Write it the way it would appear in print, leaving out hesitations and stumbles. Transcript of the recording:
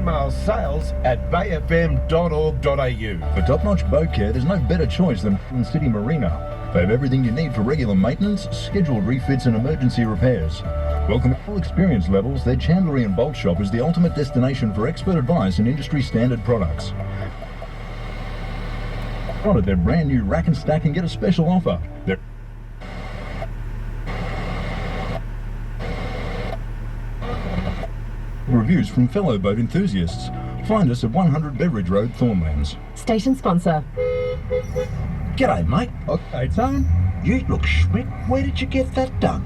email sales@bayfm.org.au. For top-notch boat care, there's no better choice than City Marina. They have everything you need for regular maintenance, scheduled refits and emergency repairs. Welcome at all experience levels, their chandlery and bolt shop is the ultimate destination for expert advice and industry-standard products. Spotted their brand new rack and stack and get a special offer. Reviews from fellow boat enthusiasts. Find us at 100 Beveridge Road, Thornlands. Station sponsor. G'day, mate. Okay, Tone. You look schmick. Where did you get that done?